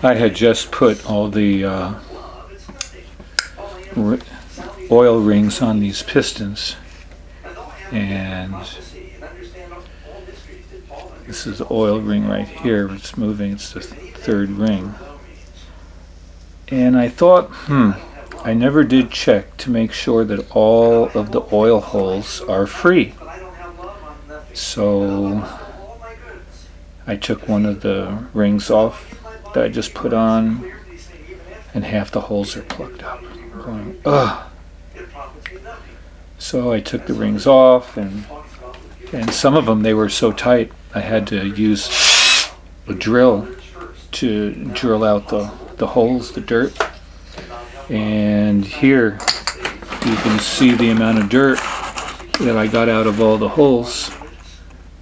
I had just put all the oil rings on these pistons, and this is the oil ring right here. It's moving. It's the third ring. And I thought, I never did check to make sure that all of the oil holes are free. So I took one of the rings off that I just put on, and half the holes are plugged up. I'm going, ugh. So I took the rings off, and some of them, they were so tight I had to use a drill to drill out the holes, the dirt. And here you can see the amount of dirt that I got out of all the holes.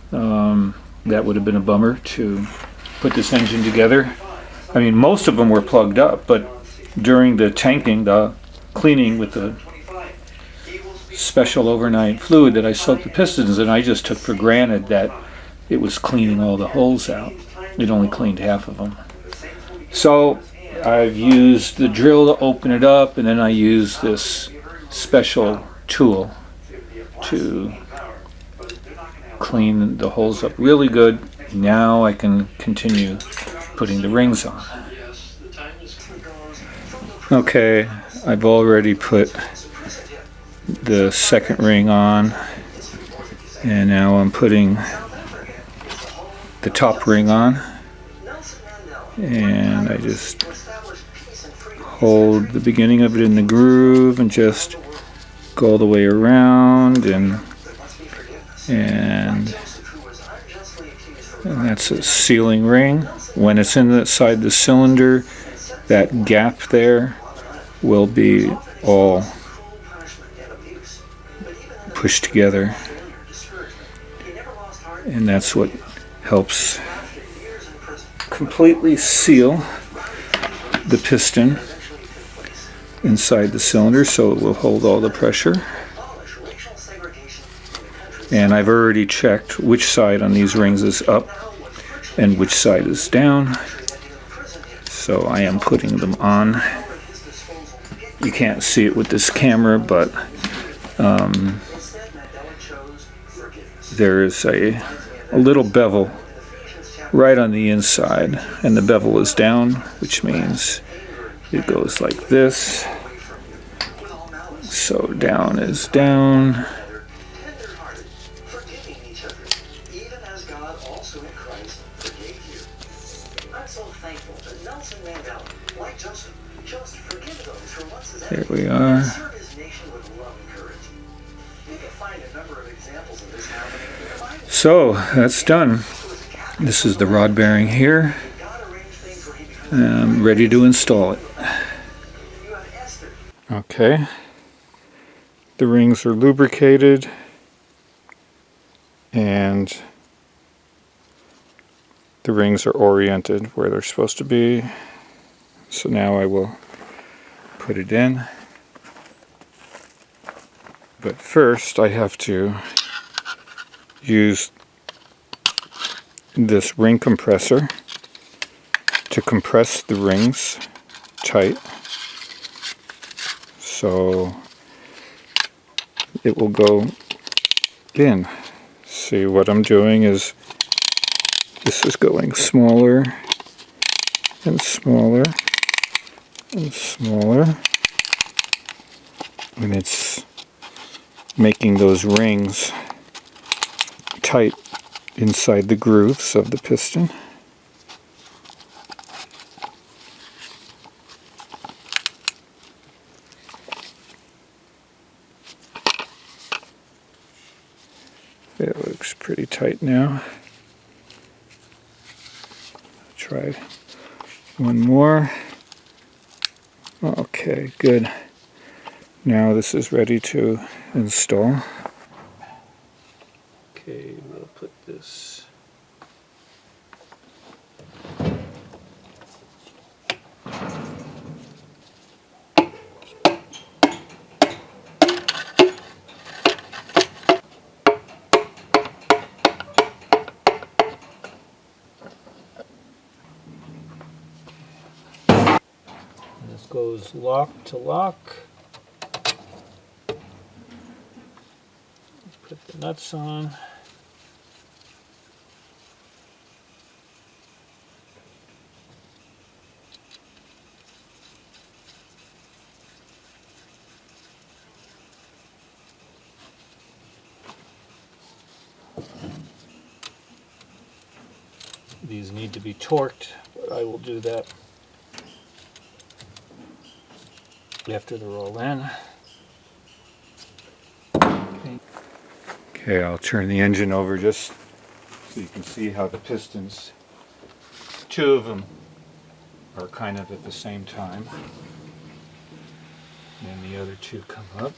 That would have been a bummer to put this engine together. I mean, most of them were plugged up, but during the tanking, the cleaning with the special overnight fluid that I soaked the pistons in, I just took for granted that it was cleaning all the holes out. It only cleaned half of them. So I've used the drill to open it up, and then I used this special tool to clean the holes up really good. Now I can continue putting the rings on. Okay, I've already put the second ring on, and now I'm putting the top ring on, and I just hold the beginning of it in the groove and just go all the way around, and that's a sealing ring. When it's inside the cylinder, that gap there will be all pushed together, and that's what helps completely seal the piston inside the cylinder so it will hold all the pressure. And I've already checked which side on these rings is up and which side is down, so I am putting them on. You can't see it with this camera, but there is a little bevel right on the inside, and the bevel is down, which means it goes like this. So down is down. There we are. So that's done. This is the rod bearing here. I'm ready to install it. Okay. The rings are lubricated, and the rings are oriented where they're supposed to be. So now I will put it in. But first I have to use this ring compressor to compress the rings tight so it will go in. See, what I'm doing is this is going smaller and smaller and smaller, and it's making those rings tight inside the grooves of the piston. It looks pretty tight now. Try one more. Okay, good. Now this is ready to install. Okay, we'll put this. goes lock to lock. Put the nuts on. These need to be torqued, but I will do that after they're all in. Okay, I'll turn the engine over just so you can see how the pistons, two of them are kind of at the same time. And the other two come up.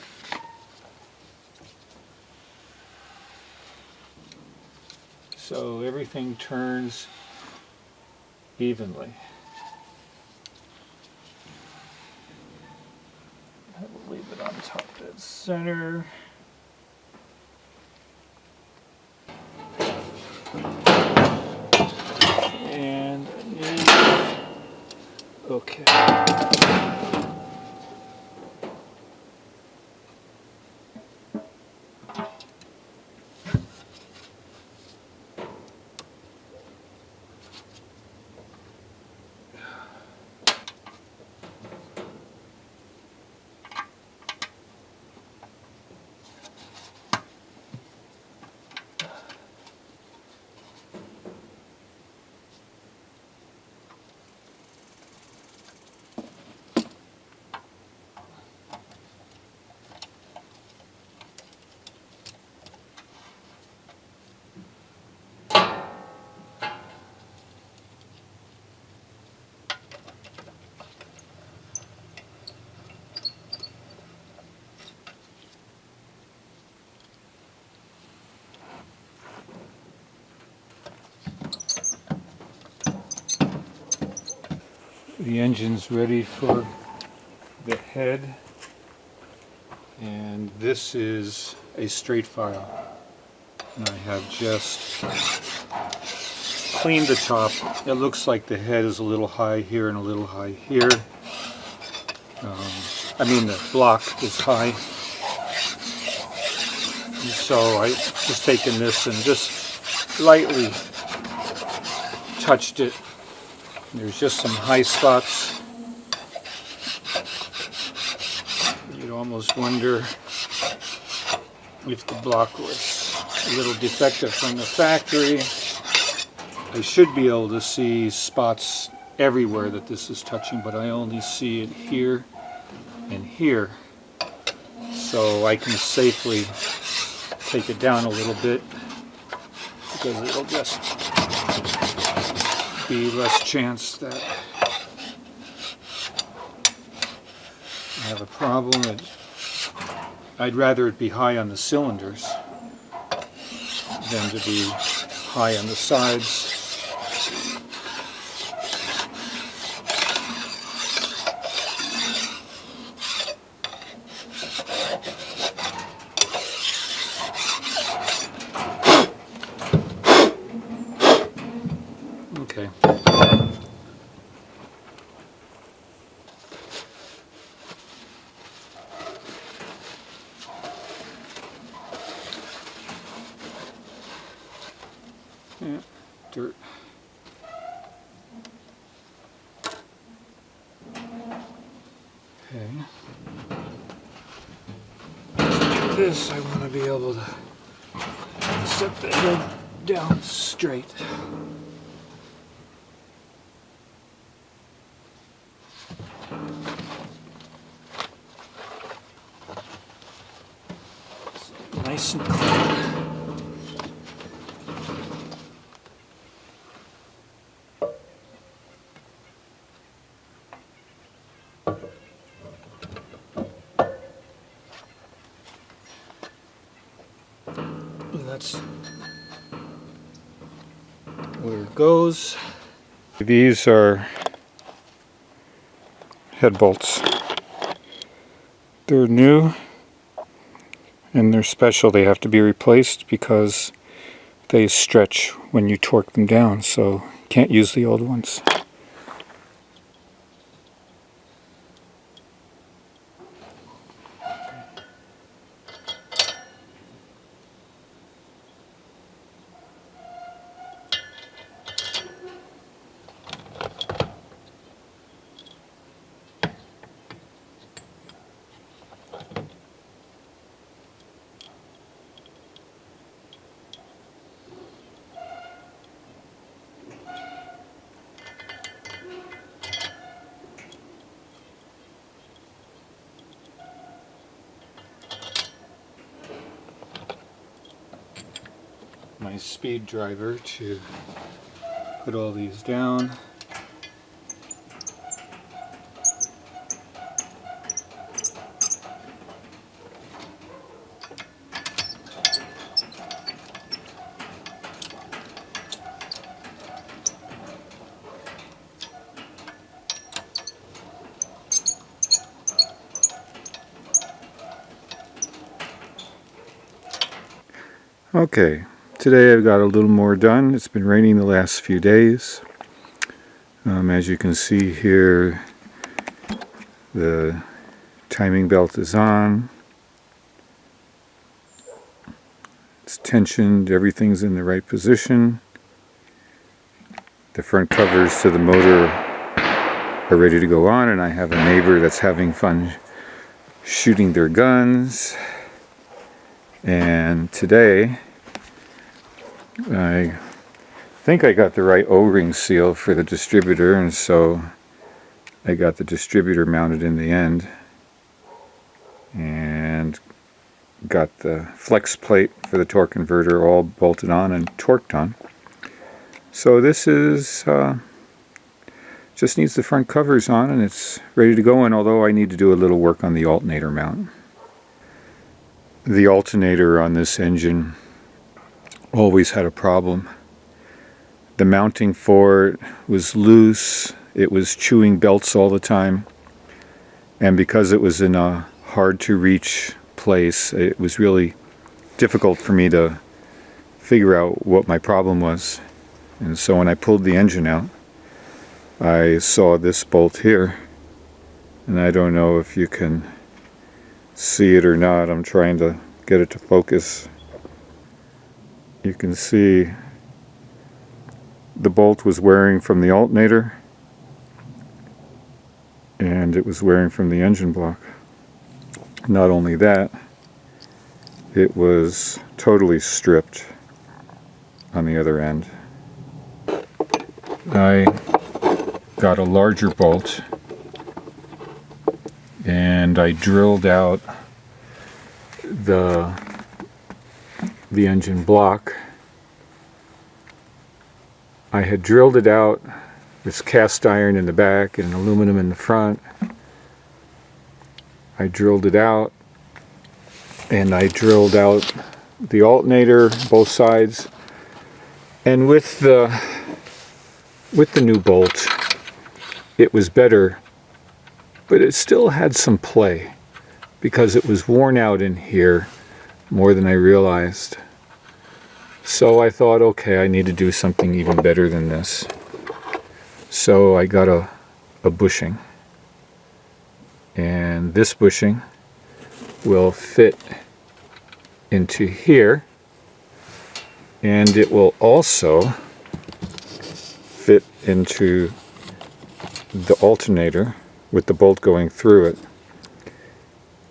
So everything turns evenly. I will leave it on top dead center. And okay. The engine's ready for the head, and this is a straight file. And I have just cleaned the top. It looks like the head is a little high here and a little high here. I mean the block is high. And so I just taken this and just lightly touched it. There's just some high spots. You'd almost wonder if the block was a little defective from the factory. I should be able to see spots everywhere that this is touching, but I only see it here and here. So I can safely take it down a little bit because it'll just be less chance that I have a problem. I'd rather it be high on the cylinders than to be high on the sides. Okay. Yeah, dirt. Okay. This I want to be able to set the head down straight. Nice and clean. And that's where it goes. These are head bolts. They're new. And they're special. They have to be replaced because they stretch when you torque them down, so you can't use the old ones. my speed driver to put all these down. Okay, today I've got a little more done. It's been raining the last few days. As you can see here, the timing belt is on. It's tensioned, everything's in the right position. The front covers to the motor are ready to go on, and I have a neighbor that's having fun shooting their guns. And today, I think I got the right O-ring seal for the distributor, and so I got the distributor mounted in the end and got the flex plate for the torque converter all bolted on and torqued on. So this is just needs the front covers on and it's ready to go, and although I need to do a little work on the alternator mount. The alternator on this engine always had a problem. The mounting for it was loose, it was chewing belts all the time, and because it was in a hard to reach place, it was really difficult for me to figure out what my problem was. And so when I pulled the engine out, I saw this bolt here, and I don't know if you can see it or not. I'm trying to get it to focus. You can see the bolt was wearing from the alternator and it was wearing from the engine block. Not only that, it was totally stripped on the other end. I got a larger bolt and I drilled out the engine block. I had drilled it out. It's cast iron in the back and aluminum in the front. I drilled it out, and I drilled out the alternator, both sides. And with the new bolt, it was better, but it still had some play because it was worn out in here more than I realized. So I thought, okay, I need to do something even better than this. So I got a bushing. And this bushing will fit into here. And it will also fit into the alternator with the bolt going through it.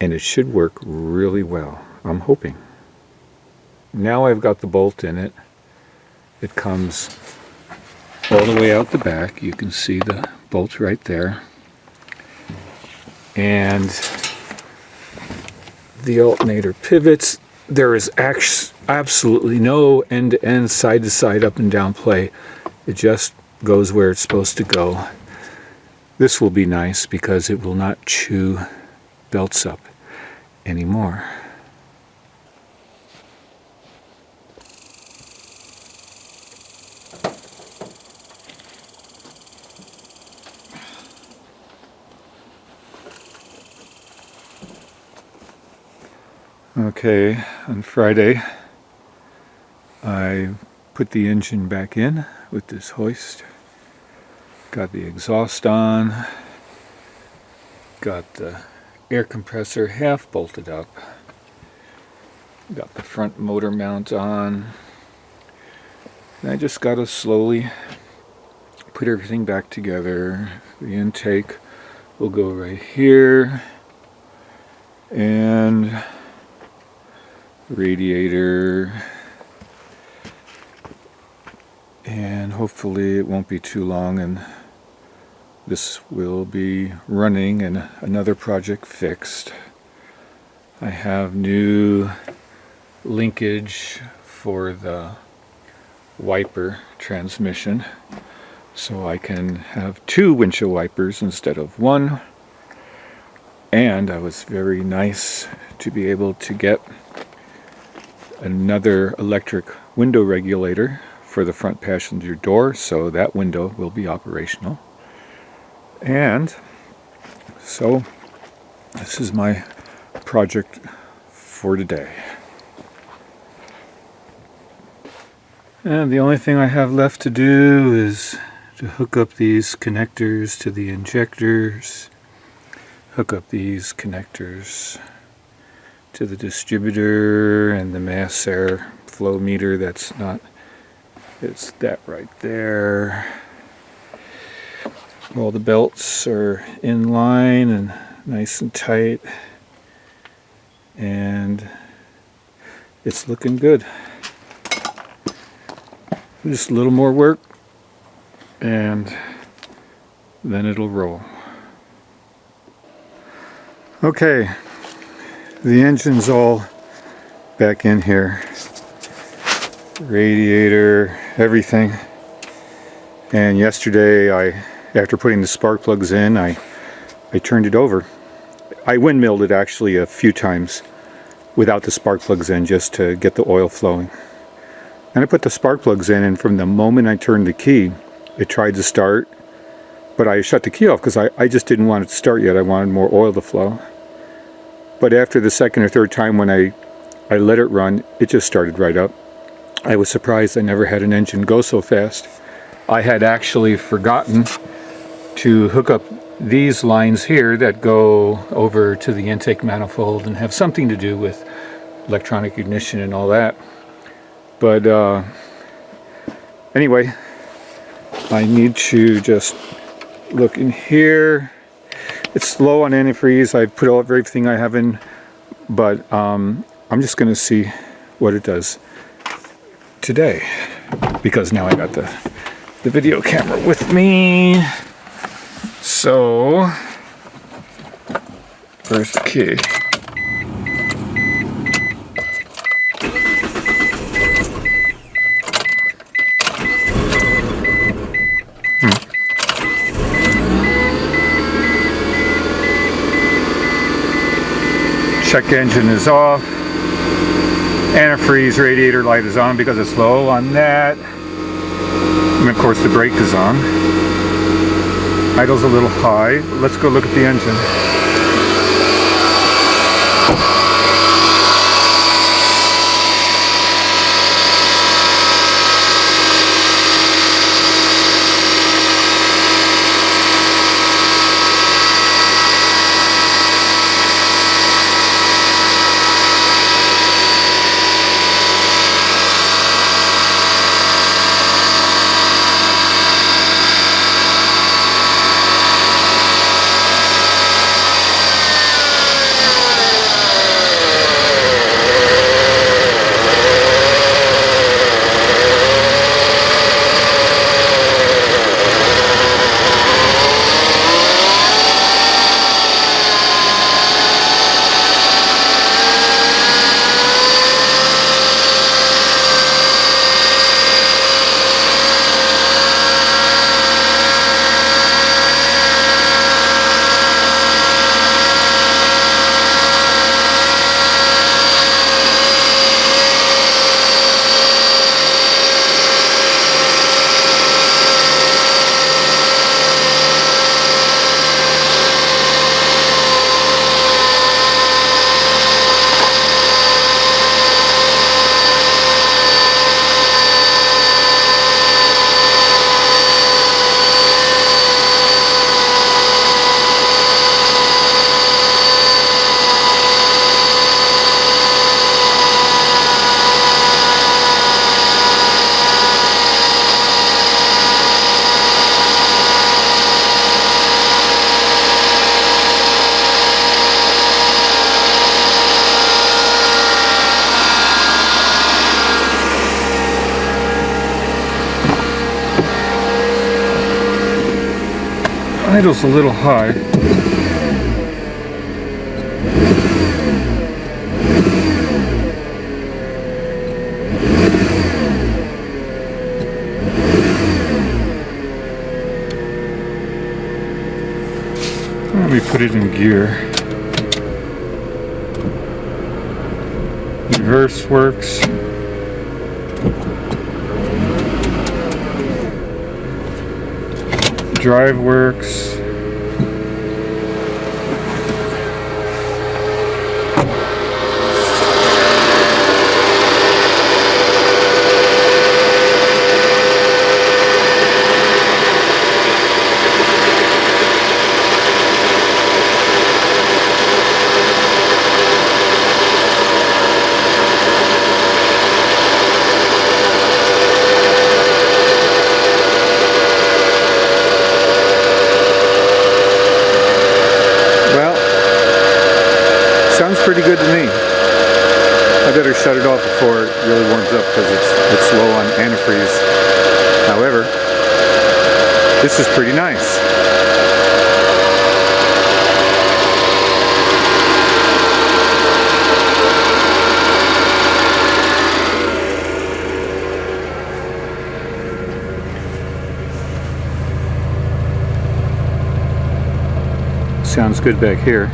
And it should work really well, I'm hoping. Now I've got the bolt in it. It comes all the way out the back. You can see the bolt right there. And the alternator pivots. There is absolutely no end-to-end, side-to-side, up and down play. It just goes where it's supposed to go. This will be nice because it will not chew belts up anymore. Okay, on Friday I put the engine back in with this hoist, got the exhaust on, got the air compressor half bolted up, got the front motor mount on, and I just got to slowly put everything back together. The intake will go right here, and radiator, and hopefully it won't be too long and this will be running and another project fixed. I have new linkage for the wiper transmission, so I can have 2 windshield wipers instead of 1. And I was very nice to be able to get another electric window regulator for the front passenger door, so that window will be operational. And so this is my project for today. And the only thing I have left to do is to hook up these connectors to the injectors, hook up these connectors to the distributor and the mass air flow meter. It's that right there. All the belts are in line and nice and tight, and it's looking good. Just a little more work and then it'll roll. Okay, the engine's all back in here, radiator, everything. And yesterday, after putting the spark plugs in, I turned it over. I windmilled it actually a few times without the spark plugs in, just to get the oil flowing. And I put the spark plugs in, and from the moment I turned the key, it tried to start, but I shut the key off because I just didn't want it to start yet. I wanted more oil to flow. But after the second or third time when I let it run, it just started right up. I was surprised. I never had an engine go so fast. I had actually forgotten to hook up these lines here that go over to the intake manifold and have something to do with electronic ignition and all that. But anyway, I need to just look in here. It's slow on antifreeze. I've put everything I have in, but I'm just going to see what it does today, because now I got the video camera with me. So, where's the key? Check engine is off. Antifreeze radiator light is on because it's low on that. And of course the brake is on. Idle's a little high. Let's go look at the engine. Idle's a little high. put it in gear. Reverse works. Drive works. Sounds pretty good to me. I better shut it off before it really warms up because it's low on antifreeze. However, this is pretty nice. Sounds good back here.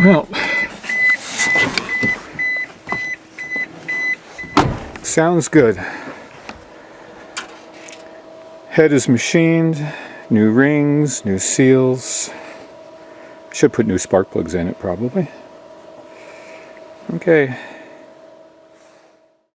Well, sounds good. Head is machined, new rings, new seals. Should put new spark plugs in it probably. Okay.